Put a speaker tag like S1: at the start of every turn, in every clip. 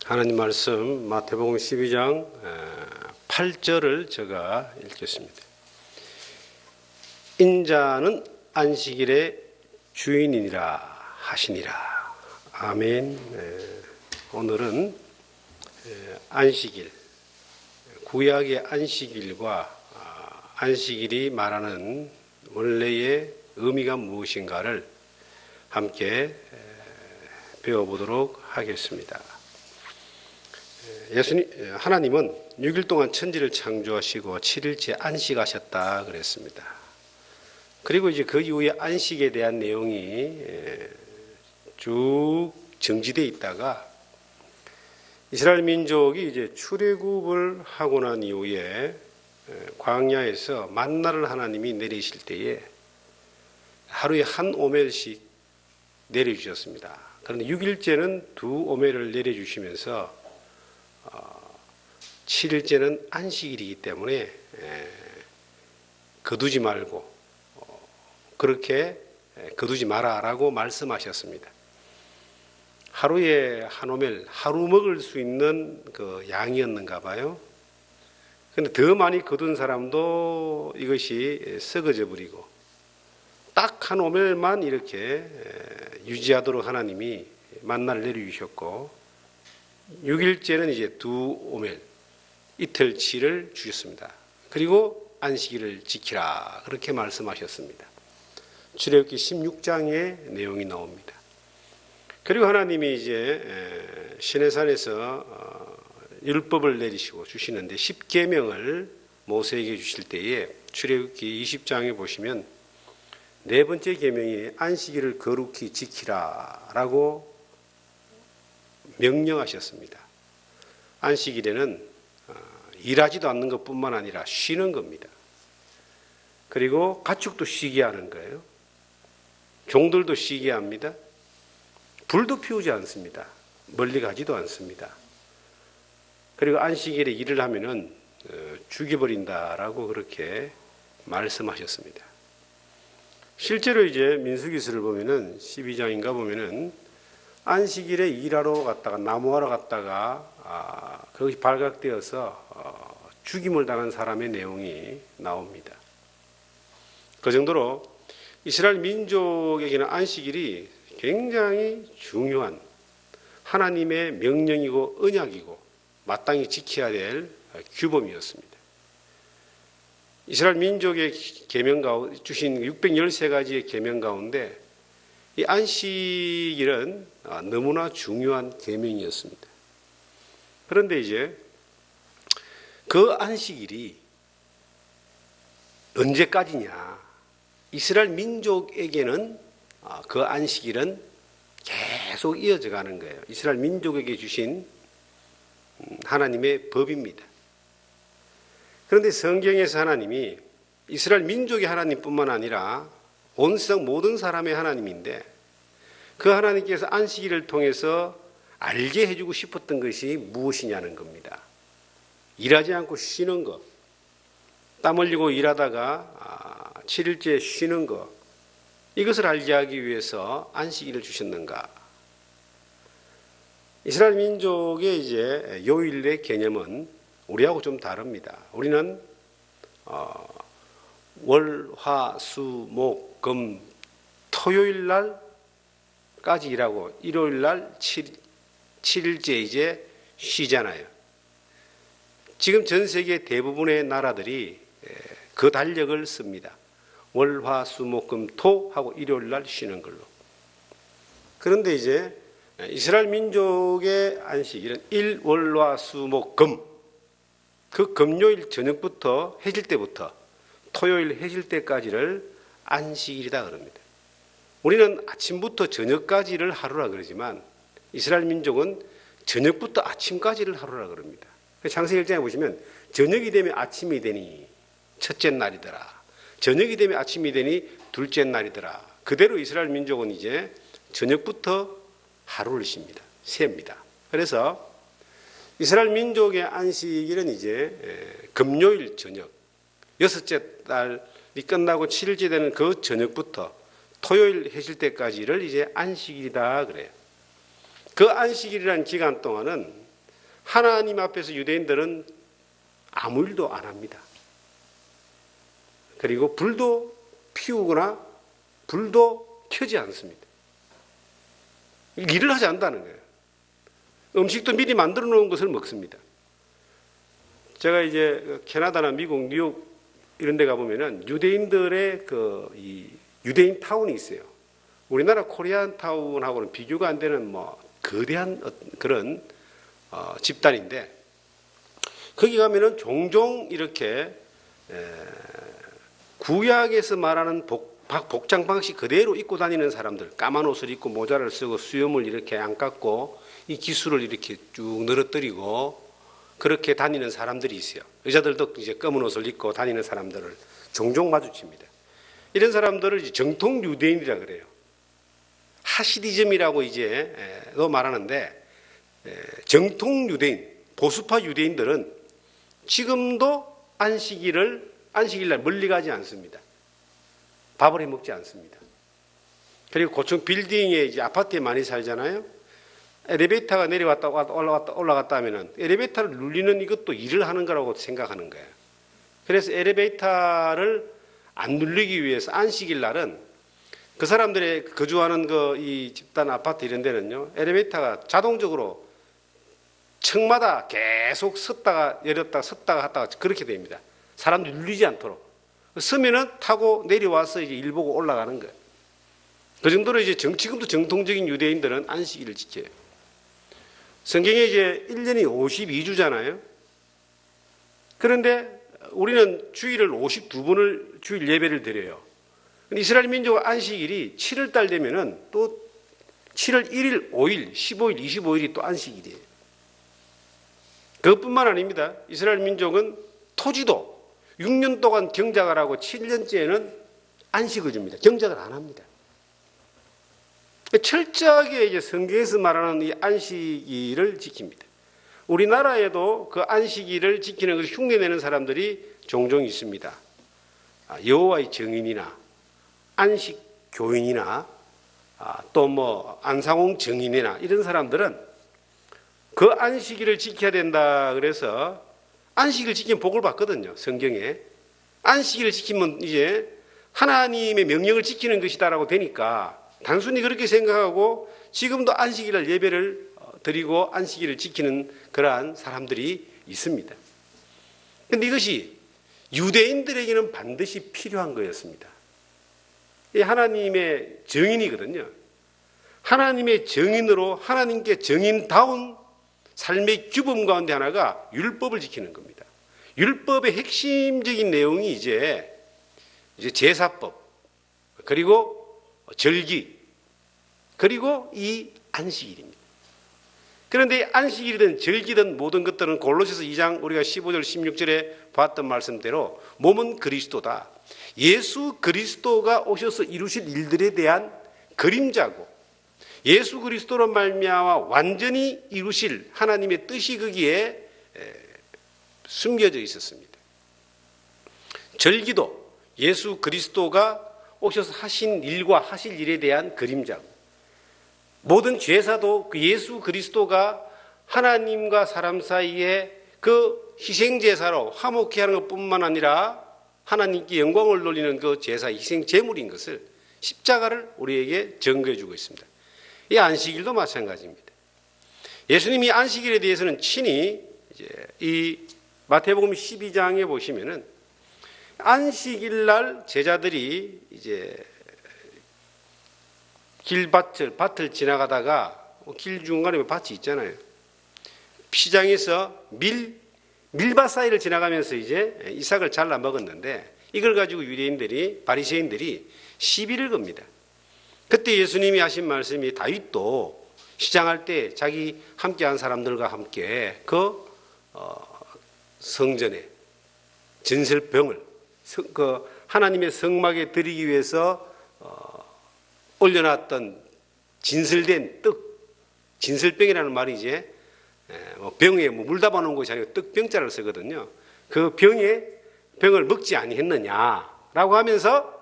S1: 하나님 말씀 마태복음 12장 8절을 제가 읽겠습니다. 인자는 안식일의 주인이니라 하시니라. 아멘. 오늘은 안식일, 구약의 안식일과 안식일이 말하는 원래의 의미가 무엇인가를 함께 배워보도록 하겠습니다. 하나님은 6일 동안 천지를 창조하시고 7일째 안식하셨다 그랬습니다. 그리고 이제 그 이후에 안식에 대한 내용이 쭉 정지되어 있다가 이스라엘 민족이 이제 출애굽을 하고 난 이후에 광야에서 만나를 하나님이 내리실 때에 하루에 한 오멜씩 내려주셨습니다. 그런데 6일째는 2오멜을 내려주시면서 7일째는 안식일이기 때문에 거두지 말고 그렇게 거두지 마라라고 말씀하셨습니다. 하루에 한 오멜, 하루 먹을 수 있는 그 양이었는가 봐요. 그런데 더 많이 거둔 사람도 이것이 썩어져 버리고 딱 한 오멜만 이렇게 유지하도록 하나님이 만나를 내려주셨고 6일째는 이제 2오멜, 이틀치를 주셨습니다. 그리고 안식일을 지키라 그렇게 말씀하셨습니다. 출애굽기 16장의 내용이 나옵니다. 그리고 하나님이 이제 시내산에서 율법을 내리시고 주시는데 10계명을 모세에게 주실 때에 출애굽기 20장에 보시면 네 번째 계명이 안식일을 거룩히 지키라라고 명령하셨습니다. 안식일에는 일하지도 않는 것뿐만 아니라 쉬는 겁니다. 그리고 가축도 쉬게 하는 거예요. 종들도 쉬게 합니다. 불도 피우지 않습니다. 멀리 가지도 않습니다. 그리고 안식일에 일을 하면은 죽여버린다라고 그렇게 말씀하셨습니다. 실제로 이제 민수기서를 보면은 12장인가 보면은 안식일에 일하러 갔다가 나무하러 갔다가 그것이 발각되어서 죽임을 당한 사람의 내용이 나옵니다. 그 정도로 이스라엘 민족에게는 안식일이 굉장히 중요한 하나님의 명령이고 언약이고 마땅히 지켜야 될 규범이었습니다. 이스라엘 민족의 계명 가운데 주신 613가지의 계명 가운데 이 안식일은 너무나 중요한 계명이었습니다. 그런데 이제 그 안식일이 언제까지냐? 이스라엘 민족에게는 그 안식일은 계속 이어져 가는 거예요. 이스라엘 민족에게 주신 하나님의 법입니다. 그런데 성경에서 하나님이 이스라엘 민족의 하나님뿐만 아니라 온 세상 모든 사람의 하나님인데 그 하나님께서 안식일을 통해서 알게 해주고 싶었던 것이 무엇이냐는 겁니다. 일하지 않고 쉬는 것, 땀 흘리고 일하다가 7일째 쉬는 것, 이것을 알게 하기 위해서 안식일을 주셨는가? 이스라엘 민족의 이제 요일의 개념은 우리하고 좀 다릅니다. 우리는 월, 화, 수, 목, 금, 토요일 날까지 일하고 일요일 날 7일째 이제 쉬잖아요. 지금 전 세계 대부분의 나라들이 그 달력을 씁니다. 월, 화, 수, 목, 금, 토 하고 일요일 날 쉬는 걸로. 그런데 이제 이스라엘 민족의 안식일은 일, 월, 화, 수, 목, 금. 그 금요일 저녁부터 해질 때부터 토요일 해질 때까지를 안식일이다 그럽니다. 우리는 아침부터 저녁까지를 하루라 그러지만 이스라엘 민족은 저녁부터 아침까지를 하루라 그럽니다. 창세기 1장에 보시면 저녁이 되면 아침이 되니 첫째 날이더라. 저녁이 되면 아침이 되니 둘째 날이더라. 그대로 이스라엘 민족은 이제 저녁부터 하루를 쉽니다. 셉니다. 그래서 이스라엘 민족의 안식일은 이제 금요일 저녁, 6째 달이 끝나고 7일째 되는 그 저녁부터 토요일 해질 때까지를 이제 안식일이다 그래요. 그 안식일이라는 기간 동안은 하나님 앞에서 유대인들은 아무 일도 안 합니다. 그리고 불도 피우거나 불도 켜지 않습니다. 일을 하지 않는다는 거예요. 음식도 미리 만들어 놓은 것을 먹습니다. 제가 이제 캐나다나 미국, 뉴욕 이런 데 가보면은 유대인들의 이 유대인 타운이 있어요. 우리나라 코리안 타운하고는 비교가 안 되는 거대한 그런 집단인데, 거기 가면은 종종 이렇게 구약에서 말하는 복장 방식 그대로 입고 다니는 사람들, 까만 옷을 입고 모자를 쓰고 수염을 이렇게 안 깎고 이 기술을 이렇게 쭉 늘어뜨리고 그렇게 다니는 사람들이 있어요. 여자들도 이제 검은 옷을 입고 다니는 사람들을 종종 마주칩니다. 이런 사람들을 이제 정통 유대인이라 그래요. 하시디즘이라고 이제 또 말하는데, 정통 유대인, 보수파 유대인들은 지금도 안식일날 멀리 가지 않습니다. 밥을 해 먹지 않습니다. 그리고 고층 빌딩에 이제 아파트에 많이 살잖아요. 엘리베이터가 내려왔다 올라갔다 하면은 엘리베이터를 눌리는 이것도 일을 하는 거라고 생각하는 거예요. 그래서 엘리베이터를 안 눌리기 위해서 안식일 날은 그 사람들의 거주하는 이 집단 아파트 이런 데는요, 엘리베이터가 자동적으로 층마다 계속 섰다가 내렸다가 섰다가 갔다가 그렇게 됩니다. 사람들이 눌리지 않도록. 서면은 타고 내려와서 이제 일 보고 올라가는 거예요. 그 정도로 이제 지금도 정통적인 유대인들은 안식일을 지켜요. 성경에 이제 1년이 52주잖아요. 그런데 우리는 주일을 52번을 주일 예배를 드려요. 이스라엘 민족 안식일이 7월 달 되면은 또 7월 1일, 5일, 15일, 25일이 또 안식일이에요. 그것뿐만 아닙니다. 이스라엘 민족은 토지도 6년 동안 경작을 하고 7년째에는 안식을 줍니다. 경작을 안 합니다. 철저하게 이제 성경에서 말하는 이 안식일을 지킵니다. 우리나라에도 그 안식일을 지키는 것을 흉내내는 사람들이 종종 있습니다. 여호와의 증인이나 안식 교인이나 또 안상홍 증인이나 이런 사람들은 그 안식일을 지켜야 된다 그래서 안식일 지키면 복을 받거든요. 성경에. 안식일을 지키면 이제 하나님의 명령을 지키는 것이다라고 되니까 단순히 그렇게 생각하고 지금도 안식일날 예배를 드리고 안식일을 지키는 그러한 사람들이 있습니다. 그런데 이것이 유대인들에게는 반드시 필요한 거였습니다. 이 하나님의 정인이거든요. 하나님의 정인으로 하나님께 정인다운 삶의 규범 가운데 하나가 율법을 지키는 겁니다. 율법의 핵심적인 내용이 이제 제사법, 그리고 절기, 그리고 이 안식일입니다. 그런데 안식일이든 절기든 모든 것들은 골로새서 2장 우리가 15절 16절에 봤던 말씀대로 몸은 그리스도다. 예수 그리스도가 오셔서 이루실 일들에 대한 그림자고, 예수 그리스도로 말미암아 완전히 이루실 하나님의 뜻이 거기에 숨겨져 있었습니다. 절기도 예수 그리스도가 오셔서 하신 일과 하실 일에 대한 그림자고, 모든 제사도 그 예수 그리스도가 하나님과 사람 사이에 그 희생제사로 화목케 하는 것뿐만 아니라 하나님께 영광을 돌리는 그 제사 희생 제물인 것을, 십자가를 우리에게 증거해 주고 있습니다. 이 안식일도 마찬가지입니다. 예수님이 안식일에 대해서는 친히 이제 이 마태복음 12장에 보시면은 안식일 날 제자들이 이제 밭을 지나가다가 길 중간에 밭이 있잖아요. 시장에서 밀밭 사이를 지나가면서 이제 이삭을 잘라 먹었는데 이걸 가지고 유대인들이, 바리새인들이 시비를 겁니다. 그때 예수님이 하신 말씀이, 다윗도 시장할 때 자기 함께한 사람들과 함께 그 성전에 진설병을 그 하나님의 성막에 드리기 위해서 올려놨던 진설된 떡, 진설병이라는 말이 이제 병에 물 담아놓은 것이 아니고 떡병자를 쓰거든요. 그 병을 먹지 아니했느냐라고 하면서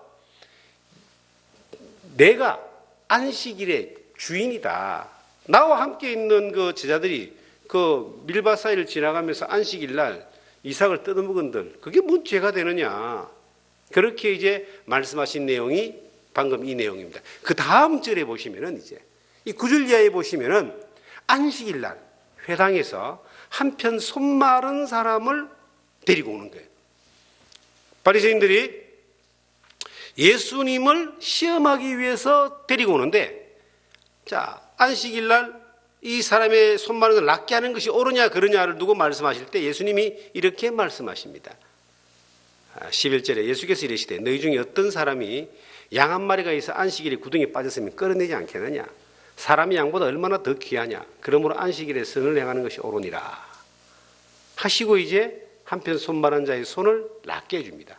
S1: 내가 안식일의 주인이다. 나와 함께 있는 그 제자들이 그 밀밭 사이를 지나가면서 안식일 날 이삭을 뜯어먹은들 그게 뭔 죄가 되느냐. 그렇게 이제 말씀하신 내용이 방금 이 내용입니다. 그 다음 절에 보시면은 이제 이 9절 이하에 보시면은 안식일 날 회당에서 한편 손마른 사람을 데리고 오는 거예요. 바리새인들이 예수님을 시험하기 위해서 데리고 오는데, 자, 안식일 날 이 사람의 손마른 걸 낫게 하는 것이 옳으냐 그러냐를 두고 말씀하실 때 예수님이 이렇게 말씀하십니다. 11절에 예수께서 이르시되 너희 중에 어떤 사람이 양 한 마리가 있어 안식일에 구덩이에 빠졌으면 끌어내지 않겠느냐. 사람이 양보다 얼마나 더 귀하냐. 그러므로 안식일에 선을 행하는 것이 옳으니라 하시고 이제 한편 손마른 자의 손을 낫게 해줍니다.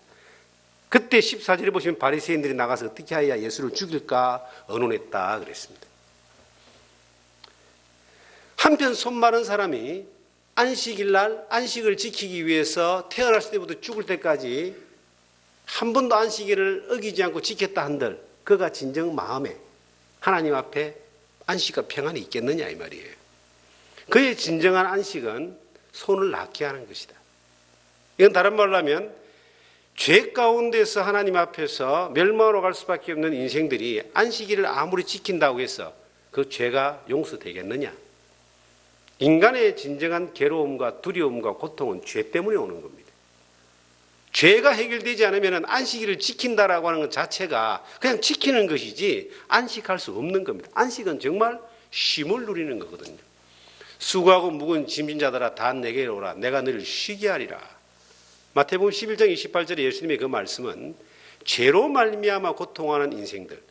S1: 그때 14절에 보시면 바리새인들이 나가서 어떻게 하여야 예수를 죽일까 의논했다 그랬습니다. 한편 손마른 사람이 안식일 날 안식을 지키기 위해서 태어났을 때부터 죽을 때까지 한 번도 안식일을 어기지 않고 지켰다 한들 그가 진정 마음에 하나님 앞에 안식과 평안이 있겠느냐 이 말이에요. 그의 진정한 안식은 손을 낫게 하는 것이다. 이건 다른 말로 하면 죄 가운데서 하나님 앞에서 멸망으로 갈 수밖에 없는 인생들이 안식일을 아무리 지킨다고 해서 그 죄가 용서되겠느냐. 인간의 진정한 괴로움과 두려움과 고통은 죄 때문에 오는 겁니다. 죄가 해결되지 않으면 안식일을 지킨다라고 하는 것 자체가 그냥 지키는 것이지 안식할 수 없는 겁니다. 안식은 정말 쉼을 누리는 거거든요. 수고하고 무거운 짐진 자들아 다 내게 오라 내가 너를 쉬게 하리라. 마태복음 11장 28절에 예수님의 그 말씀은 죄로 말미암아 고통하는 인생들,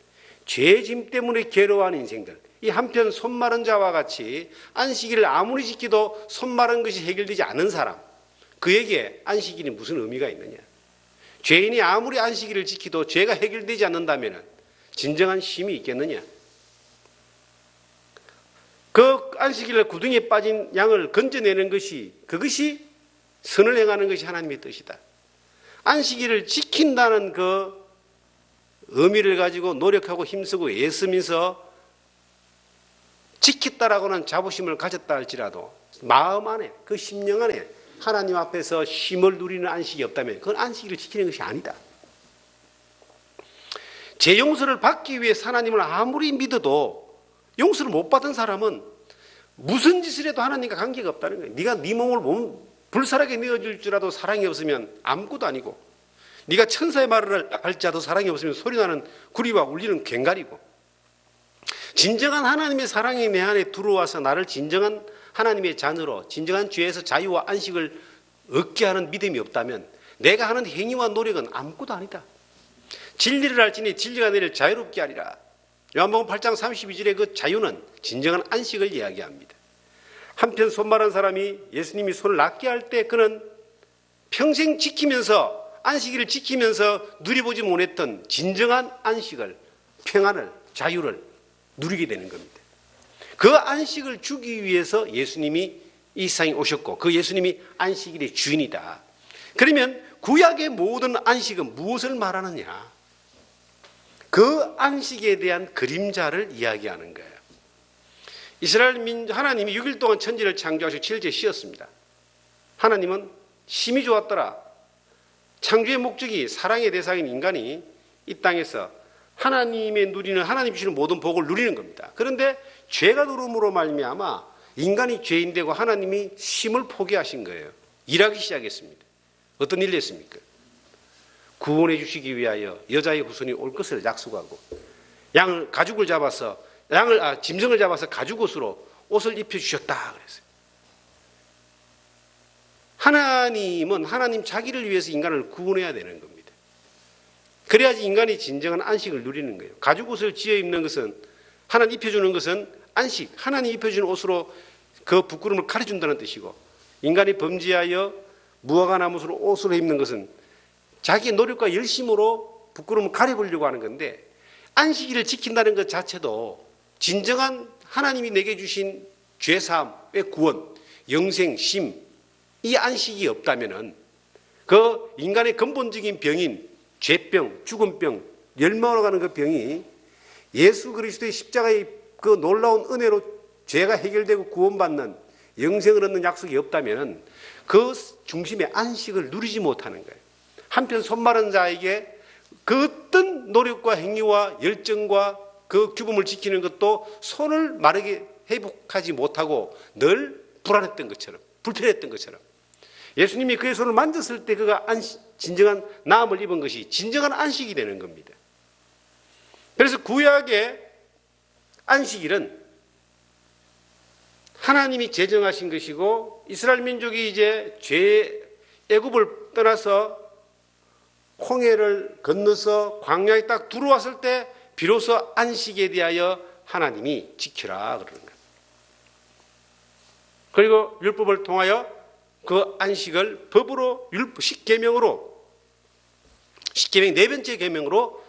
S1: 죄짐 때문에 괴로워하는 인생들, 이 한편 손마른 자와 같이 안식일을 아무리 지키도 손마른 것이 해결되지 않은 사람, 그에게 안식일이 무슨 의미가 있느냐. 죄인이 아무리 안식일을 지키도 죄가 해결되지 않는다면 진정한 쉼이 있겠느냐. 그 안식일날 구덩이에 빠진 양을 건져내는 것이 그것이 선을 행하는 것이 하나님의 뜻이다. 안식일을 지킨다는 그 의미를 가지고 노력하고 힘쓰고 애쓰면서 지켰다라고는 자부심을 가졌다 할지라도 마음 안에 그 심령 안에 하나님 앞에서 쉼을 누리는 안식이 없다면 그건 안식일을 지키는 것이 아니다. 제 용서를 받기 위해서 하나님을 아무리 믿어도 용서를 못 받은 사람은 무슨 짓을 해도 하나님과 관계가 없다는 거예요. 네가 네 몸을 불살하게 내어줄 줄라도 사랑이 없으면 아무것도 아니고, 네가 천사의 말을 할지라도 사랑이 없으면 소리나는 구리와 울리는 괭가리고, 진정한 하나님의 사랑이 내 안에 들어와서 나를 진정한 하나님의 자녀로 진정한 죄에서 자유와 안식을 얻게 하는 믿음이 없다면 내가 하는 행위와 노력은 아무것도 아니다. 진리를 알지니 진리가 너를 자유롭게 하리라. 요한복음 8장 32절의 그 자유는 진정한 안식을 이야기합니다. 한편 손마른 사람이 예수님이 손을 낫게 할 때 그는 평생 지키면서 안식일을 지키면서 누려보지 못했던 진정한 안식을, 평안을, 자유를 누리게 되는 겁니다. 그 안식을 주기 위해서 예수님이 이 세상에 오셨고 그 예수님이 안식일의 주인이다. 그러면 구약의 모든 안식은 무엇을 말하느냐? 그 안식에 대한 그림자를 이야기하는 거예요. 이스라엘 하나님이 6일 동안 천지를 창조하시고 7일째 쉬었습니다. 하나님은 심히 좋았더라. 창조의 목적이 사랑의 대상인 인간이 이 땅에서 하나님의 누리는 하나님 주시는 모든 복을 누리는 겁니다. 그런데 죄가 들어옴으로 말미암아 인간이 죄인 되고 하나님이 쉼을 포기하신 거예요. 일하기 시작했습니다. 어떤 일을 했습니까? 구원해 주시기 위하여 여자의 후손이 올 것을 약속하고 가죽을 잡아서 짐승을 잡아서 가죽옷으로 옷을 입혀 주셨다 그랬어요. 하나님은 하나님 자기를 위해서 인간을 구원해야 되는 겁니다. 그래야지 인간이 진정한 안식을 누리는 거예요. 가죽옷을 지어 입는 것은 하나님 입혀주는 것은 안식, 하나님 입혀주는 옷으로 그 부끄러움을 가려준다는 뜻이고, 인간이 범죄하여 무화과 나무로 옷으로 입는 것은 자기의 노력과 열심으로 부끄러움을 가려보려고 하는 건데, 안식일을 지킨다는 것 자체도 진정한 하나님이 내게 주신 죄사함의 구원, 영생, 쉼, 이 안식이 없다면은 그 인간의 근본적인 병인 죄병, 죽음병, 멸망으로 가는 그 병이 예수 그리스도의 십자가의 그 놀라운 은혜로 죄가 해결되고 구원받는 영생을 얻는 약속이 없다면 그 중심의 안식을 누리지 못하는 거예요. 한편 손마른 자에게 그 어떤 노력과 행위와 열정과 그 규범을 지키는 것도 손을 마르게 회복하지 못하고 늘 불안했던 것처럼, 불편했던 것처럼, 예수님이 그의 손을 만졌을 때 그가 진정한 나음을 입은 것이 진정한 안식이 되는 겁니다. 그래서 구약의 안식일은 하나님이 제정하신 것이고, 이스라엘 민족이 이제 애굽을 떠나서 홍해를 건너서 광야에 딱 들어왔을 때 비로소 안식에 대하여 하나님이 지키라 그러는 거예요. 그리고 율법을 통하여 그 안식을 법으로 십계명으로, 십계명 네 번째 계명으로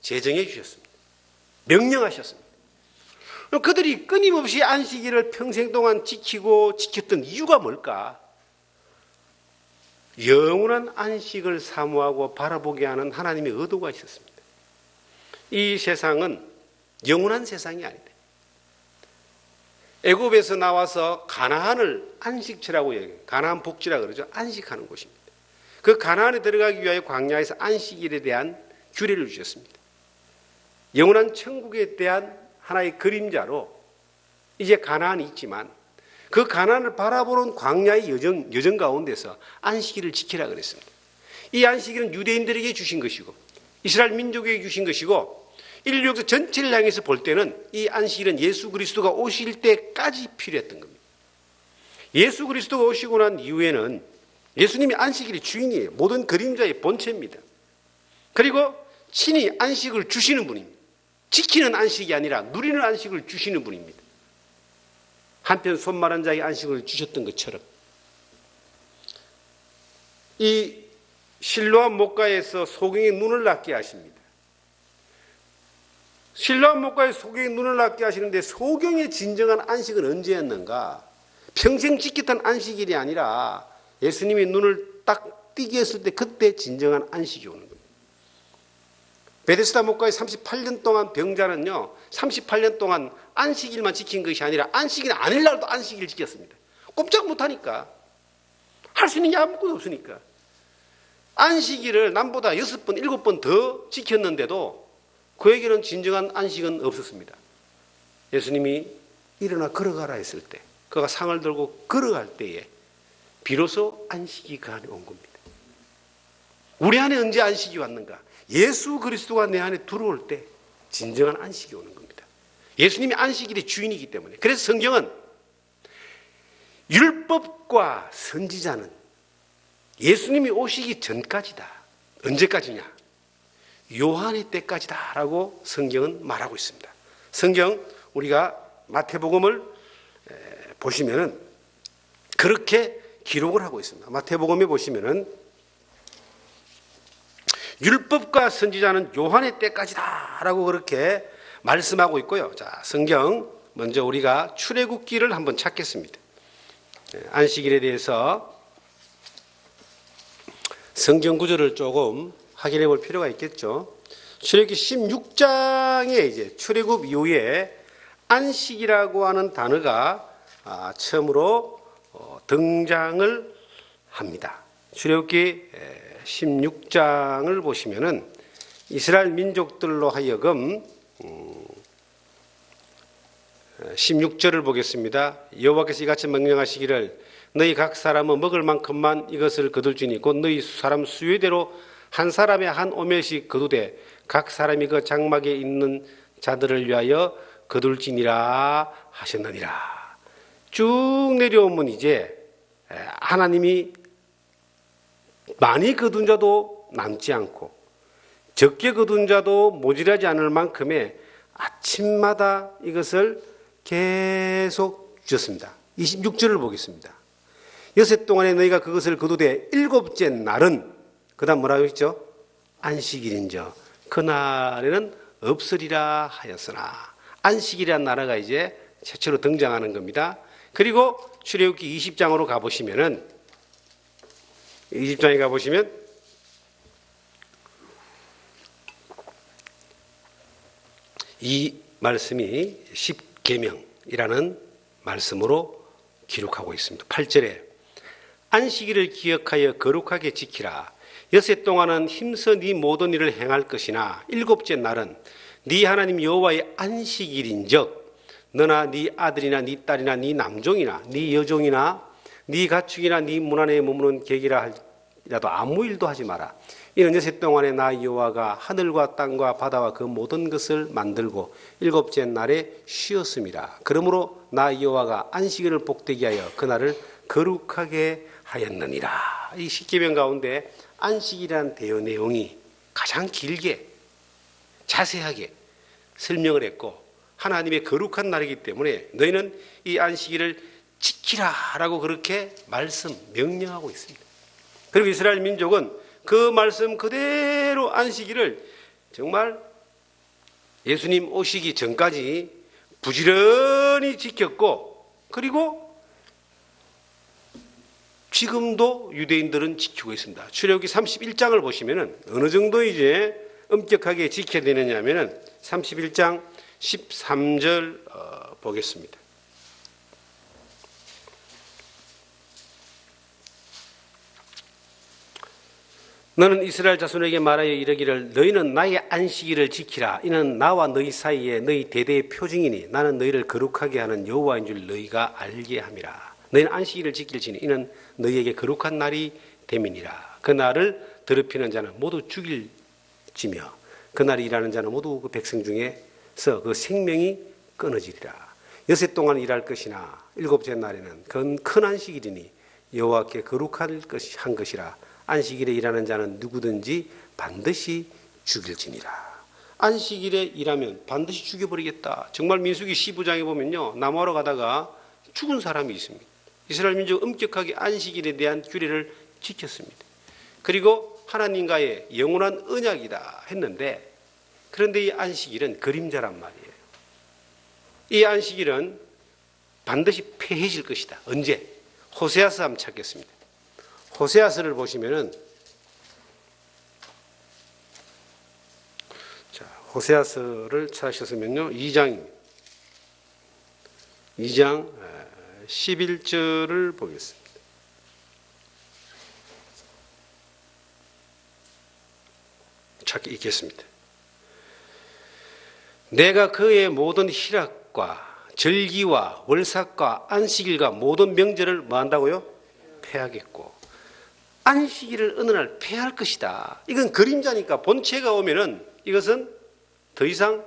S1: 제정해 주셨습니다. 명령하셨습니다. 그럼 그들이 끊임없이 안식일을 평생 동안 지켰던 이유가 뭘까? 영원한 안식을 사모하고 바라보게 하는 하나님의 의도가 있었습니다. 이 세상은 영원한 세상이 아니다. 애굽에서 나와서 가나안을 안식처라고 얘기해요. 가나안 복지라 그러죠. 안식하는 곳입니다. 그 가나안에 들어가기 위하여 광야에서 안식일에 대한 규례를 주셨습니다. 영원한 천국에 대한 하나의 그림자로 이제 가나안이 있지만 그 가나안을 바라보는 광야의 여정 가운데서 안식일을 지키라 그랬습니다. 이 안식일은 유대인들에게 주신 것이고 이스라엘 민족에게 주신 것이고 인류 역사 전체를 향해서 볼 때는 이 안식일은 예수 그리스도가 오실 때까지 필요했던 겁니다. 예수 그리스도가 오시고 난 이후에는 예수님이 안식일의 주인이에요. 모든 그림자의 본체입니다. 그리고 친히 안식을 주시는 분입니다. 지키는 안식이 아니라 누리는 안식을 주시는 분입니다. 한편 손마른 자에게 안식을 주셨던 것처럼 이 실로암 목가에서 소경의 눈을 낫게 하십니다. 실로암 목가에 소경의 눈을 낫게 하시는데 소경의 진정한 안식은 언제였는가? 평생 지켰던 안식일이 아니라 예수님이 눈을 딱 뜨게 했을 때 그때 진정한 안식이 오는 겁니다. 베데스다 목가에 38년 동안 병자는요 38년 동안 안식일만 지킨 것이 아니라 안식일 아닐 날도 안식일을 지켰습니다. 꼼짝 못하니까 할 수 있는 게 아무것도 없으니까 안식일을 남보다 6번 7번 더 지켰는데도 그에게는 진정한 안식은 없었습니다. 예수님이 일어나 걸어가라 했을 때 그가 상을 들고 걸어갈 때에 비로소 안식이 그 안에 온 겁니다. 우리 안에 언제 안식이 왔는가? 예수 그리스도가 내 안에 들어올 때 진정한 안식이 오는 겁니다. 예수님이 안식일의 주인이기 때문에. 그래서 성경은 율법과 선지자는 예수님이 오시기 전까지다. 언제까지냐? 요한의 때까지다 라고 성경은 말하고 있습니다. 성경 우리가 마태복음을 보시면은 그렇게 기록을 하고 있습니다. 마태복음에 보시면은 율법과 선지자는 요한의 때까지다 라고 그렇게 말씀하고 있고요. 자, 성경 먼저 우리가 출애굽기를 한번 찾겠습니다. 안식일에 대해서 성경 구절을 조금 확인해 볼 필요가 있겠죠. 출애굽기 16장에 이제 출애굽 이후에 안식이라고 하는 단어가 처음으로 등장을 합니다. 출애굽기 16장을 보시면은 이스라엘 민족들로 하여금 16절을 보겠습니다. 여호와께서 이같이 명령하시기를 너희 각 사람은 먹을 만큼만 이것을 거둘지니 곧 너희 사람 수요대로 한 사람의 한 오멜씩 거두되 각 사람이 그 장막에 있는 자들을 위하여 거둘지니라 하셨느니라. 쭉 내려오면 이제 하나님이 많이 거둔 자도 남지 않고 적게 거둔 자도 모자라지 않을 만큼의 아침마다 이것을 계속 주셨습니다. 26절을 보겠습니다. 여섯 동안에 너희가 그것을 거두되 일곱째 날은 그 다음 뭐라고 했죠? 안식일인저 그날에는 없으리라 하였으나 안식일이라는 나라가 이제 최초로 등장하는 겁니다. 그리고 출애굽기 20장으로 가보시면은 20장에 가보시면 이 말씀이 십계명이라는 말씀으로 기록하고 있습니다. 8절에 안식일을 기억하여 거룩하게 지키라. 여섯 동안은 힘써 네 모든 일을 행할 것이나 일곱째 날은 네 하나님 여호와의 안식일인즉 너나 네 아들이나 네 딸이나 네 남종이나 네 여종이나 네 가축이나 네 문 안에 머무는 객이라 할지라도 아무 일도 하지 마라. 이는 여섯 동안에 나 여호와가 하늘과 땅과 바다와 그 모든 것을 만들고 일곱째 날에 쉬었음이라. 그러므로 나 여호와가 안식일을 복되게 하여 그날을 거룩하게 하였느니라. 이 십계명 가운데 안식이라는 대여 내용이 가장 길게 자세하게 설명을 했고 하나님의 거룩한 날이기 때문에 너희는 이 안식일을 지키라라고 그렇게 명령하고 있습니다. 그리고 이스라엘 민족은 그 말씀 그대로 안식일을 정말 예수님 오시기 전까지 부지런히 지켰고 그리고 지금도 유대인들은 지키고 있습니다. 출애굽기 31장을 보시면은 어느 정도 이제 엄격하게 지켜야 되느냐 하면은 31장 13절 보겠습니다. 너는 이스라엘 자손에게 말하여 이르기를 너희는 나의 안식일을 지키라. 이는 나와 너희 사이에 너희 대대의 표징이니 나는 너희를 거룩하게 하는 여호와인 줄 너희가 알게 함이라. 너희는 안식일을 지킬지니 이는 너희에게 거룩한 날이 됨이니라. 그 날을 더럽히는 자는 모두 죽일지며 그 날이 일하는 자는 모두 그 백성 중에서 그 생명이 끊어지리라. 여섯 동안 일할 것이나 일곱째 날에는 그건 큰 안식일이니 여호와께 거룩한 한 것이라. 안식일에 일하는 자는 누구든지 반드시 죽일지니라. 안식일에 일하면 반드시 죽여버리겠다. 정말 민수기 15장에 보면요, 나무하러 가다가 죽은 사람이 있습니다. 이스라엘 민족 엄격하게 안식일에 대한 규례를 지켰습니다. 그리고 하나님과의 영원한 언약이다 했는데, 그런데 이 안식일은 그림자란 말이에요. 이 안식일은 반드시 폐해질 것이다. 언제? 호세아서 한번 찾겠습니다. 호세아서를 보시면은, 자, 호세아서를 찾으셨으면요, 2장 11절을 보겠습니다. 찾기 읽겠습니다. 내가 그의 모든 희락과 절기와 월삭과 안식일과 모든 명절을 뭐 한다고요? 폐하겠고 안식일을 어느 날 폐할 것이다. 이건 그림자니까 본체가 오면은 이것은 더 이상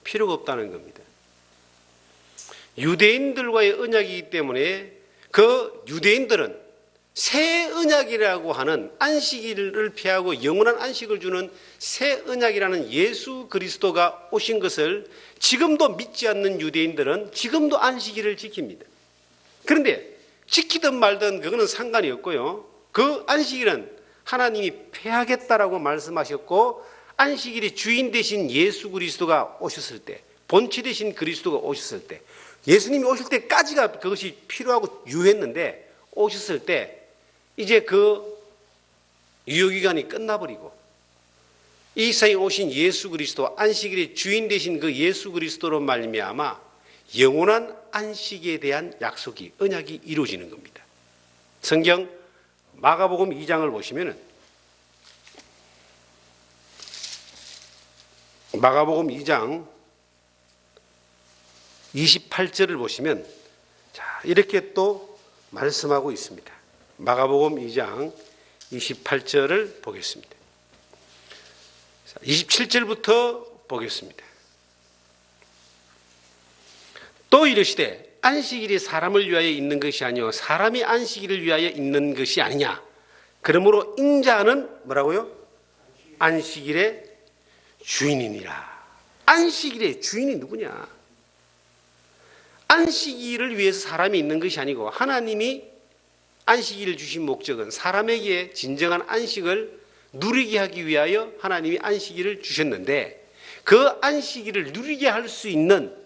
S1: 필요가 없다는 겁니다. 유대인들과의 언약이기 때문에 그 유대인들은 새 언약이라고 하는 안식일을 피하고 영원한 안식을 주는 새 언약이라는 예수 그리스도가 오신 것을 지금도 믿지 않는 유대인들은 지금도 안식일을 지킵니다. 그런데 지키든 말든 그거는 상관이 없고요. 그 안식일은 하나님이 폐하겠다라고 말씀하셨고 안식일의 주인 되신 예수 그리스도가 오셨을 때, 본체 되신 그리스도가 오셨을 때, 예수님이 오실 때까지가 그것이 필요하고 유했는데 오셨을 때 이제 그 유효기간이 끝나버리고 이 세상에 오신 예수 그리스도, 안식일의 주인 되신 그 예수 그리스도로 말미암아 영원한 안식에 대한 약속이, 언약이 이루어지는 겁니다. 성경 마가복음 2장을 보시면은 마가복음 2장 28절을 보시면 자, 이렇게 또 말씀하고 있습니다. 마가복음 2장 28절을 보겠습니다. 27절부터 보겠습니다. 또 이르시되 안식일이 사람을 위하여 있는 것이 아니요 사람이 안식일을 위하여 있는 것이 아니냐. 그러므로 인자는 뭐라고요? 안식일의 주인이니라. 안식일의 주인이 누구냐? 안식일을 위해서 사람이 있는 것이 아니고 하나님이 안식일을 주신 목적은 사람에게 진정한 안식을 누리게 하기 위하여 하나님이 안식일을 주셨는데 그 안식일을 누리게 할 수 있는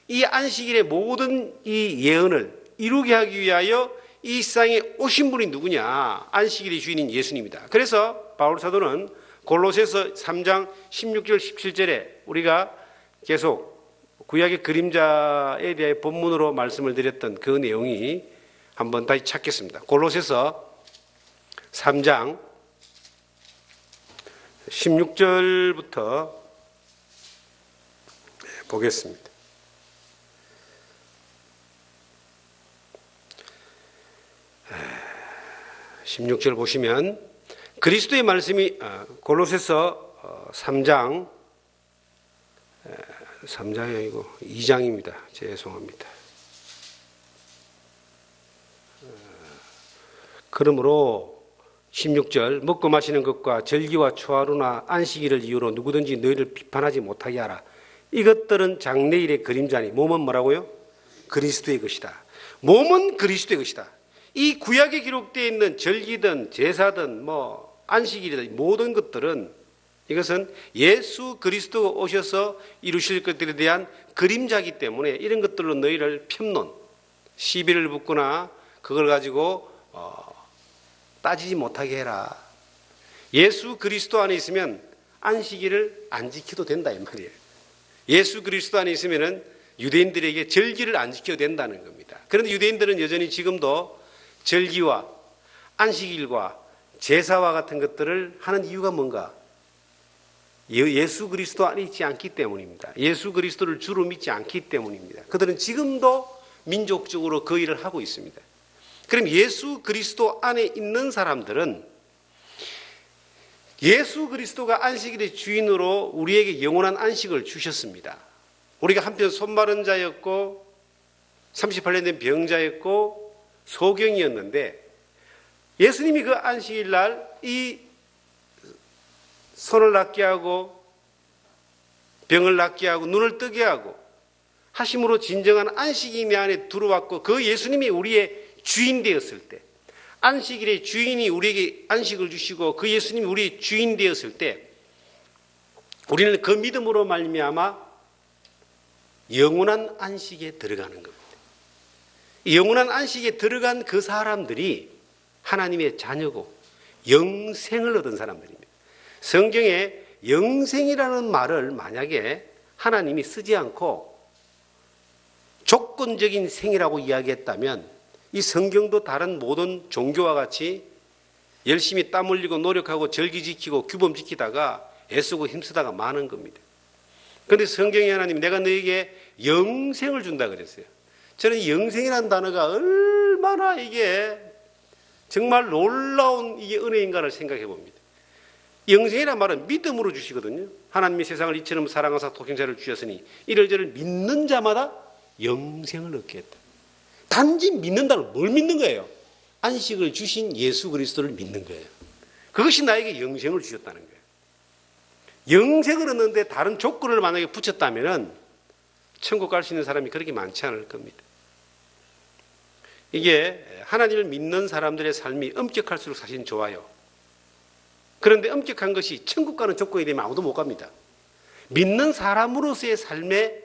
S1: 이 안식일의 모든 이 예언을 이루게 하기 위하여 이 세상에 오신 분이 누구냐? 안식일의 주인인 예수님이다. 그래서 바울 사도는 골로새서 3장 16절 17절에 우리가 계속 구약의 그림자에 대해 본문으로 말씀을 드렸던 그 내용이 한번 다시 찾겠습니다. 골로새서 3장 16절부터 보겠습니다. 16절 보시면 그리스도의 말씀이 골로새서 3장이 아니고 2장입니다. 죄송합니다. 그러므로 16절 먹고 마시는 것과 절기와 초하루나 안식일을 이유로 누구든지 너희를 비판하지 못하게 하라. 이것들은 장래일의 그림자니 몸은 뭐라고요? 그리스도의 것이다. 몸은 그리스도의 것이다. 이 구약에 기록되어 있는 절기든 제사든 안식일이든 모든 것들은 이것은 예수 그리스도가 오셔서 이루실 것들에 대한 그림자이기 때문에 이런 것들로 너희를 편론, 시비를 붙거나 그걸 가지고 따지지 못하게 해라. 예수 그리스도 안에 있으면 안식일을 안 지켜도 된다 이 말이에요. 예수 그리스도 안에 있으면 유대인들에게 절기를 안 지켜도 된다는 겁니다. 그런데 유대인들은 여전히 지금도 절기와 안식일과 제사와 같은 것들을 하는 이유가 뭔가? 예수 그리스도 안에 있지 않기 때문입니다. 예수 그리스도를 주로 믿지 않기 때문입니다. 그들은 지금도 민족적으로 그 일을 하고 있습니다. 그럼 예수 그리스도 안에 있는 사람들은 예수 그리스도가 안식일의 주인으로 우리에게 영원한 안식을 주셨습니다. 우리가 한편 손마른 자였고 38년 된 병자였고 소경이었는데 예수님이 그 안식일 날 이 손을 낫게 하고 병을 낫게 하고 눈을 뜨게 하고 하심으로 진정한 안식이 내 안에 들어왔고 그 예수님이 우리의 주인 되었을 때 안식일의 주인이 우리에게 안식을 주시고 그 예수님이 우리의 주인 되었을 때 우리는 그 믿음으로 말미암아 영원한 안식에 들어가는 겁니다. 영원한 안식에 들어간 그 사람들이 하나님의 자녀고 영생을 얻은 사람들입니다. 성경에 영생이라는 말을 만약에 하나님이 쓰지 않고 조건적인 생이라고 이야기했다면 이 성경도 다른 모든 종교와 같이 열심히 땀 흘리고 노력하고 절기 지키고 규범 지키다가 애쓰고 힘쓰다가 많은 겁니다. 그런데 성경에 하나님 내가 너에게 영생을 준다 그랬어요. 저는 영생이라는 단어가 얼마나 이게 정말 놀라운 이게 은혜인가를 생각해 봅니다. 영생이란 말은 믿음으로 주시거든요. 하나님이 세상을 이처럼 사랑하사 독생자를 주셨으니 이를 믿는 자마다 영생을 얻게 했다. 단지 믿는다는 뭘 믿는 거예요? 안식을 주신 예수 그리스도를 믿는 거예요. 그것이 나에게 영생을 주셨다는 거예요. 영생을 얻는데 다른 조건을 만약에 붙였다면 천국 갈 수 있는 사람이 그렇게 많지 않을 겁니다. 이게 하나님을 믿는 사람들의 삶이 엄격할수록 사실은 좋아요. 그런데 엄격한 것이 천국 가는 조건이 되면 아무도 못 갑니다. 믿는 사람으로서의 삶의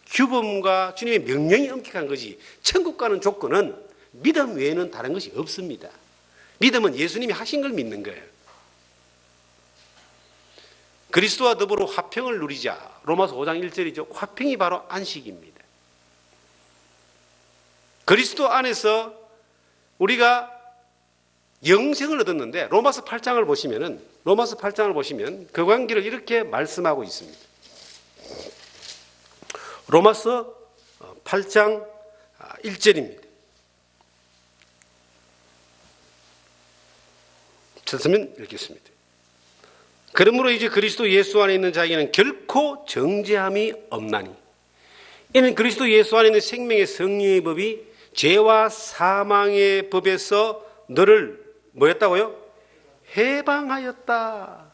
S1: 규범과 주님의 명령이 엄격한 것이 천국 가는 조건은 믿음 외에는 다른 것이 없습니다. 믿음은 예수님이 하신 걸 믿는 거예요. 그리스도와 더불어 화평을 누리자. 로마서 5장 1절이죠. 화평이 바로 안식입니다. 그리스도 안에서 우리가 영생을 얻었는데 로마서 8장을 보시면 그 관계를 이렇게 말씀하고 있습니다. 로마서 8장 1절입니다. 찾으면 읽겠습니다. 그러므로 이제 그리스도 예수 안에 있는 자에게는 결코 정죄함이 없나니 이는 그리스도 예수 안에 있는 생명의 성령의 법이 죄와 사망의 법에서 너를 뭐였다고요? 해방하였다.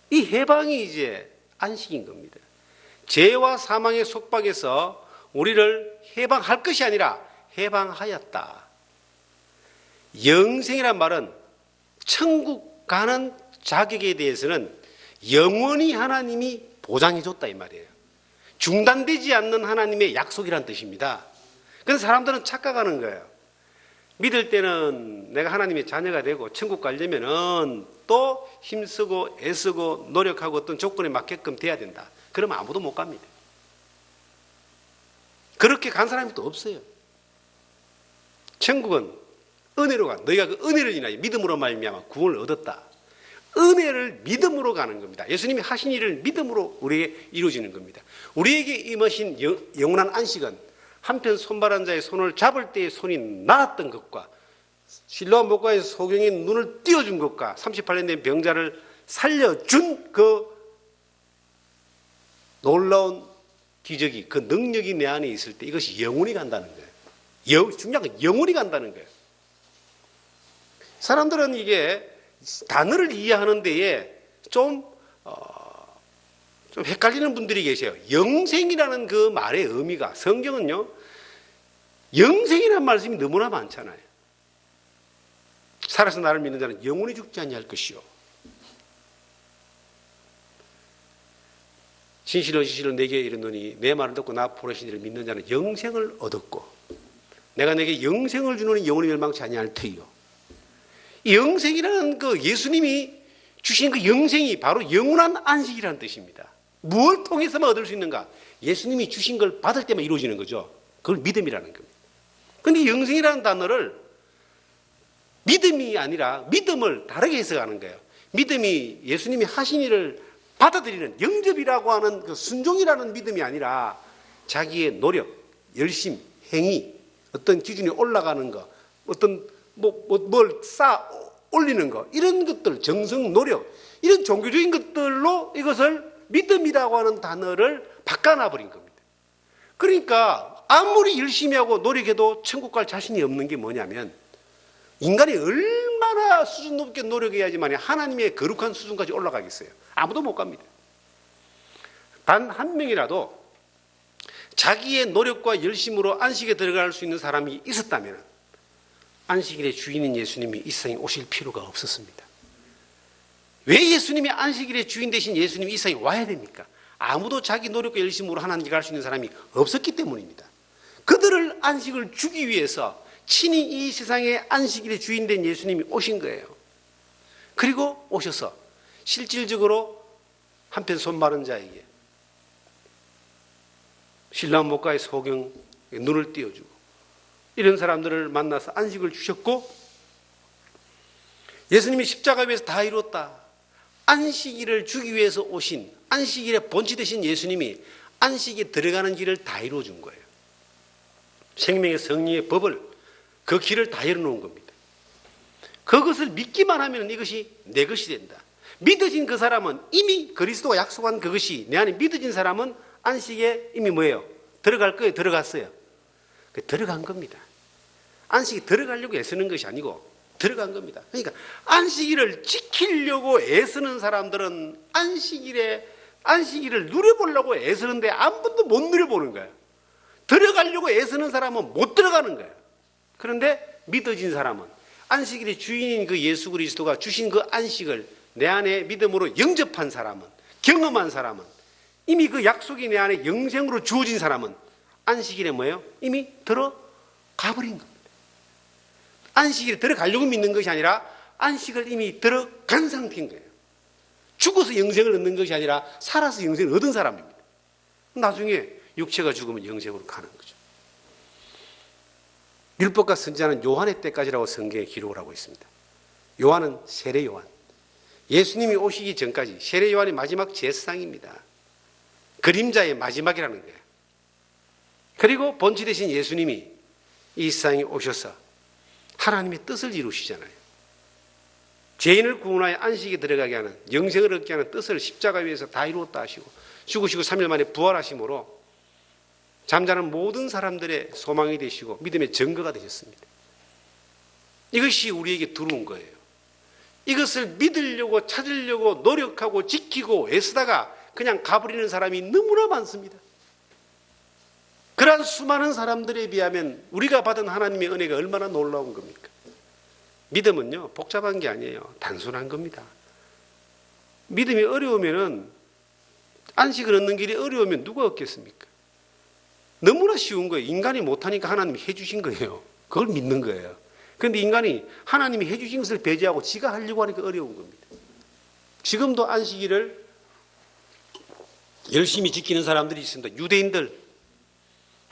S1: 이 해방이 이제 안식인 겁니다. 죄와 사망의 속박에서 우리를 해방할 것이 아니라 해방하였다. 영생이란 말은 천국 가는 자격에 대해서는 영원히 하나님이 보장해 줬다 이 말이에요. 중단되지 않는 하나님의 약속이란 뜻입니다. 그래서 사람들은 착각하는 거예요. 믿을 때는 내가 하나님의 자녀가 되고 천국 가려면은 또 힘쓰고 애쓰고 노력하고 어떤 조건에 맞게끔 돼야 된다. 그러면 아무도 못 갑니다. 그렇게 간 사람이 또 없어요. 천국은 은혜로 가. 너희가 그 은혜를 인하여 믿음으로 말미암아 구원을 얻었다. 은혜를 믿음으로 가는 겁니다. 예수님이 하신 일을 믿음으로 우리에게 이루어지는 겁니다. 우리에게 임하신 영원한 안식은 한편 손발한 자의 손을 잡을 때의 손이 나았던 것과 실로암 목가에서 소경이 눈을 띄워준 것과 38년 된 병자를 살려준 그 놀라운 기적이, 그 능력이 내 안에 있을 때 이것이 영원히 간다는 거예요. 중요한 건 영원히 간다는 거예요. 사람들은 이게 단어를 이해하는 데에 좀 헷갈리는 분들이 계세요. 영생이라는 그 말의 의미가, 성경은요, 영생이라는 말씀이 너무나 많잖아요. 살아서 나를 믿는 자는 영원히 죽지 아니할 것이요. 진실로 진실로 내게 이르노니 내 말을 듣고 나 보내신 이를 믿는 자는 영생을 얻었고 내가 내게 영생을 주노니 영원히 멸망치 아니할 터이요. 이 영생이라는 그 예수님이 주신 그 영생이 바로 영원한 안식이라는 뜻입니다. 무엇을 통해서만 얻을 수 있는가? 예수님이 주신 걸 받을 때만 이루어지는 거죠. 그걸 믿음이라는 겁니다. 그런데 영생이라는 단어를 믿음이 아니라 믿음을 다르게 해석하는 거예요. 믿음이 예수님이 하신 일을 받아들이는 영접이라고 하는 그 순종이라는 믿음이 아니라 자기의 노력, 열심, 행위, 어떤 기준이 올라가는 거, 어떤 뭘 쌓아 올리는 거, 이런 것들, 정성, 노력, 이런 종교적인 것들로 이것을 믿음이라고 하는 단어를 바꿔놔버린 겁니다. 그러니까 아무리 열심히 하고 노력해도 천국 갈 자신이 없는 게 뭐냐면 인간이 얼마나 수준 높게 노력해야지만 하나님의 거룩한 수준까지 올라가겠어요. 아무도 못 갑니다. 단 한 명이라도 자기의 노력과 열심으로 안식에 들어갈 수 있는 사람이 있었다면 안식일의 주인인 예수님이 이 세상에 오실 필요가 없었습니다. 왜 예수님이 안식일의 주인 대신 예수님이 이 세상에 와야 됩니까? 아무도 자기 노력과 열심으로 하나님께 갈 수 있는 사람이 없었기 때문입니다. 그들을 안식을 주기 위해서 친히 이 세상의 안식일의 주인 된 예수님이 오신 거예요. 그리고 오셔서 실질적으로 한편 손 마른 자에게 실로암 목가의 소경에 눈을 띄워주고 이런 사람들을 만나서 안식을 주셨고 예수님이 십자가 위에서 다 이뤘다. 안식일을 주기 위해서 오신 안식일의 본체 되신 예수님이 안식에 들어가는 길을 다 이루어준 거예요. 생명의 성령의 법을 그 길을 다 열어놓은 겁니다. 그것을 믿기만 하면 이것이 내 것이 된다. 믿어진 그 사람은 이미 그리스도가 약속한 그것이 내 안에 믿어진 사람은 안식에 이미 뭐예요? 들어갈 거예요? 들어갔어요? 들어간 겁니다. 안식에 들어가려고 애쓰는 것이 아니고 들어간 겁니다. 그러니까 안식일을 지키려고 애쓰는 사람들은 안식일을 누려보려고 애쓰는데 한 번도 못 누려보는 거예요. 들어가려고 애쓰는 사람은 못 들어가는 거예요. 그런데 믿어진 사람은 안식일의 주인인 그 예수 그리스도가 주신 그 안식을 내 안에 믿음으로 영접한 사람은, 경험한 사람은, 이미 그 약속이 내 안에 영생으로 주어진 사람은 안식일에 뭐예요? 이미 들어가 버린 겁니다. 안식일에 들어가려고 믿는 것이 아니라 안식을 이미 들어간 상태인 거예요. 죽어서 영생을 얻는 것이 아니라 살아서 영생을 얻은 사람입니다. 나중에 육체가 죽으면 영생으로 가는 거죠. 율법과 선지자는 요한의 때까지라고 성경에 기록을 하고 있습니다. 요한은 세례 요한. 예수님이 오시기 전까지 세례 요한의 마지막 제사장입니다. 그림자의 마지막이라는 거예요. 그리고 본체 되신 예수님이 이 세상에 오셔서 하나님의 뜻을 이루시잖아요. 죄인을 구원하여 안식에 들어가게 하는, 영생을 얻게 하는 뜻을 십자가 위에서 다 이루었다 하시고 죽으시고 3일 만에 부활하심으로 잠자는 모든 사람들의 소망이 되시고 믿음의 증거가 되셨습니다. 이것이 우리에게 들어온 거예요. 이것을 믿으려고 찾으려고 노력하고 지키고 애쓰다가 그냥 가버리는 사람이 너무나 많습니다. 그러한 수많은 사람들에 비하면 우리가 받은 하나님의 은혜가 얼마나 놀라운 겁니까? 믿음은요, 복잡한 게 아니에요. 단순한 겁니다. 믿음이 어려우면은, 안식을 얻는 길이 어려우면 누가 얻겠습니까? 너무나 쉬운 거예요. 인간이 못하니까 하나님이 해주신 거예요. 그걸 믿는 거예요. 그런데 인간이 하나님이 해주신 것을 배제하고 지가 하려고 하니까 어려운 겁니다. 지금도 안식일을 열심히 지키는 사람들이 있습니다. 유대인들,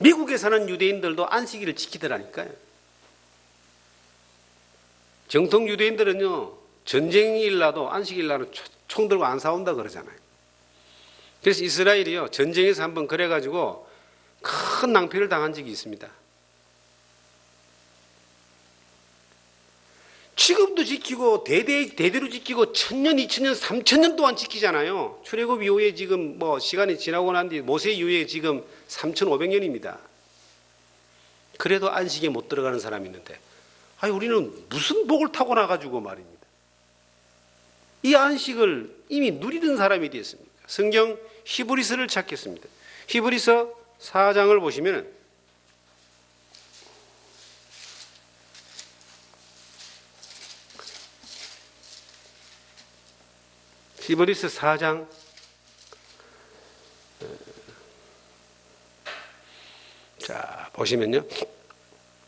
S1: 미국에 사는 유대인들도 안식일을 지키더라니까요. 정통 유대인들은요, 전쟁일 나도 안식일 나도 총 들고 안 싸운다 그러잖아요. 그래서 이스라엘이요, 전쟁에서 한번 그래가지고 큰 낭패를 당한 적이 있습니다. 지금도 지키고 대대로 지키고 1000년, 2000년, 3000년 동안 지키잖아요. 출애굽 이후에 지금 뭐 시간이 지나고 난 뒤 모세 이후에 지금 3500년입니다. 그래도 안식에 못 들어가는 사람이 있는데, 아니 우리는 무슨 복을 타고 나가지고 말입니다. 이 안식을 이미 누리는 사람이 되었습니다. 성경 히브리서를 찾겠습니다. 히브리서 4장을 보시면 히브리서 4장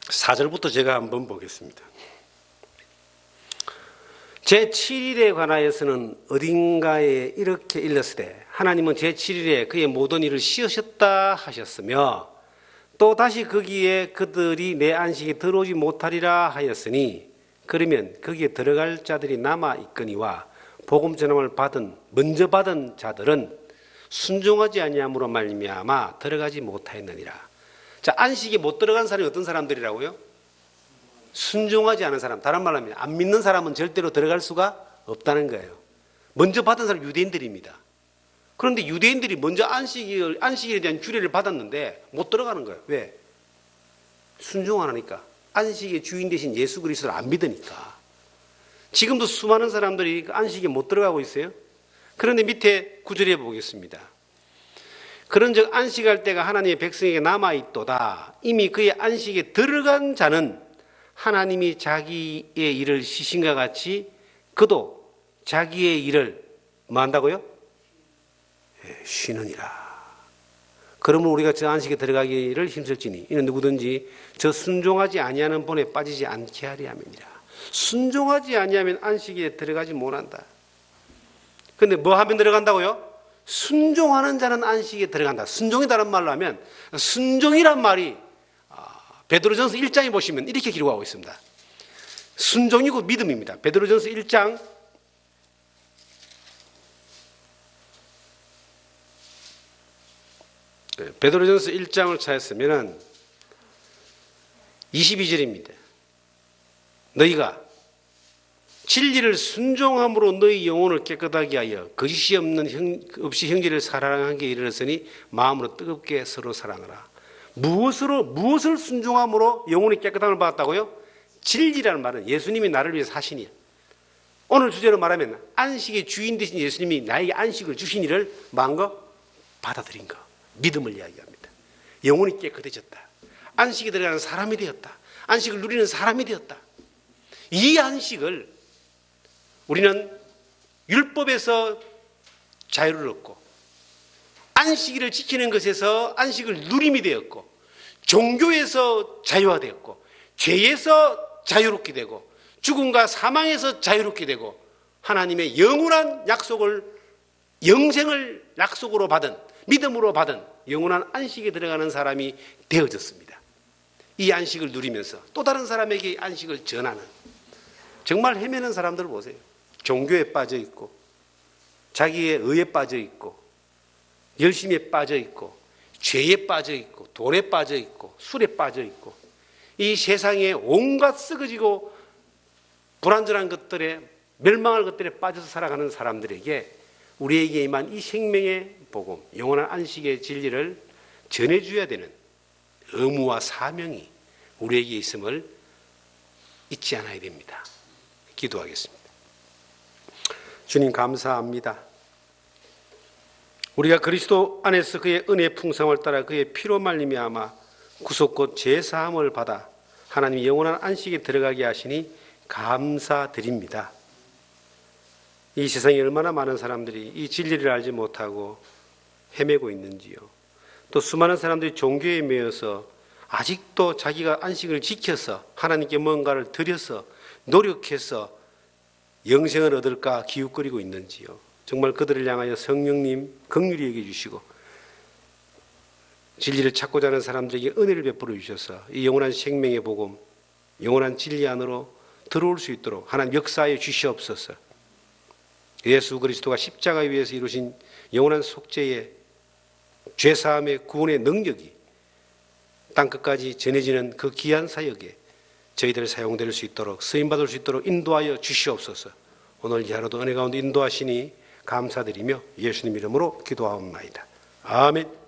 S1: 4절부터 제가 한번 보겠습니다. 제7일에 관하여서는 어딘가에 이렇게 일렀으되 하나님은 제7일에 그의 모든 일을 쉬으셨다 하셨으며 또 다시 거기에 그들이 내 안식에 들어오지 못하리라 하였으니 그러면 거기에 들어갈 자들이 남아 있거니와 복음 전함을 먼저 받은 자들은 순종하지 아니함으로 말미암아 들어가지 못하였느니라. 자, 안식에 못 들어간 사람이 어떤 사람들이라고요? 순종하지 않은 사람. 다른 말로 하면 안 믿는 사람은 절대로 들어갈 수가 없다는 거예요. 먼저 받은 사람 유대인들입니다. 그런데 유대인들이 먼저 안식일에 대한 규례를 받았는데 못 들어가는 거예요. 왜? 순종 안 하니까. 안식의 주인 대신 예수 그리스도를 안 믿으니까. 지금도 수많은 사람들이 안식에 못 들어가고 있어요. 그런데 밑에 구절에 보겠습니다. 그런즉 안식할 때가 하나님의 백성에게 남아있도다. 이미 그의 안식에 들어간 자는 하나님이 자기의 일을 쉬신과 같이 그도 자기의 일을 뭐 한다고요? 쉬느니라. 그러면 우리가 저 안식에 들어가기를 힘쓸지니 이는 누구든지 저 순종하지 아니하는 본에 빠지지 않게 하리 함이니라. 순종하지 아니하면 안식에 들어가지 못한다. 그런데 뭐 하면 들어간다고요? 순종하는 자는 안식에 들어간다. 순종이 다른 말로 하면 순종이란 말이 베드로전서 1장에 보시면 이렇게 기록하고 있습니다. 순종이고 믿음입니다. 베드로전서 1장 베드로전서 1장을 찾았으면 22절입니다. 너희가 진리를 순종함으로 너희 영혼을 깨끗하게 하여 거짓이 없이 형제를 사랑하게 이르렀으니 마음으로 뜨겁게 서로 사랑하라. 무엇을 순종함으로 영혼이 깨끗함을 받았다고요? 진리라는 말은 예수님이 나를 위해 사신 일. 오늘 주제로 말하면 안식의 주인 되신 예수님이 나에게 안식을 주신 일을 마음껏 받아들인 거. 믿음을 이야기합니다. 영혼이 깨끗해졌다. 안식에 들어가는 사람이 되었다. 안식을 누리는 사람이 되었다. 이 안식을 우리는 율법에서 자유를 얻고 안식일을 지키는 것에서 안식을 누림이 되었고 종교에서 자유화되었고 죄에서 자유롭게 되고 죽음과 사망에서 자유롭게 되고 하나님의 영원한 약속을 영생을 약속으로 받은 믿음으로 받은 영원한 안식에 들어가는 사람이 되어졌습니다. 이 안식을 누리면서 또 다른 사람에게 안식을 전하는 정말 헤매는 사람들 보세요. 종교에 빠져 있고 자기의 의에 빠져 있고 열심에 빠져 있고 죄에 빠져 있고 돈에 빠져 있고 술에 빠져 있고 이 세상에 온갖 썩어지고 불완전한 것들에 멸망할 것들에 빠져서 살아가는 사람들에게 우리에게 임한 이 생명의 복음, 영원한 안식의 진리를 전해줘야 되는 의무와 사명이 우리에게 있음을 잊지 않아야 됩니다. 기도하겠습니다. 주님 감사합니다. 우리가 그리스도 안에서 그의 은혜의 풍성을 따라 그의 피로 말미암아 구속 곧 죄사함을 받아 하나님의 영원한 안식에 들어가게 하시니 감사드립니다. 이 세상에 얼마나 많은 사람들이 이 진리를 알지 못하고 헤매고 있는지요. 또 수많은 사람들이 종교에 매여서 아직도 자기가 안식을 지켜서 하나님께 뭔가를 드려서 노력해서 영생을 얻을까 기웃거리고 있는지요. 정말 그들을 향하여 성령님 긍휼히 여겨주시고 진리를 찾고자 하는 사람들에게 은혜를 베풀어 주셔서 이 영원한 생명의 복음, 영원한 진리 안으로 들어올 수 있도록 하나님 역사하여 주시옵소서. 예수 그리스도가 십자가에 위해서 이루신 영원한 속죄의 죄사함의 구원의 능력이 땅끝까지 전해지는 그 귀한 사역에 저희들 사용될 수 있도록 쓰임받을 수 있도록 인도하여 주시옵소서. 오늘 이 하루도 은혜 가운데 인도하시니 감사드리며 예수님 이름으로 기도하옵나이다. 아멘.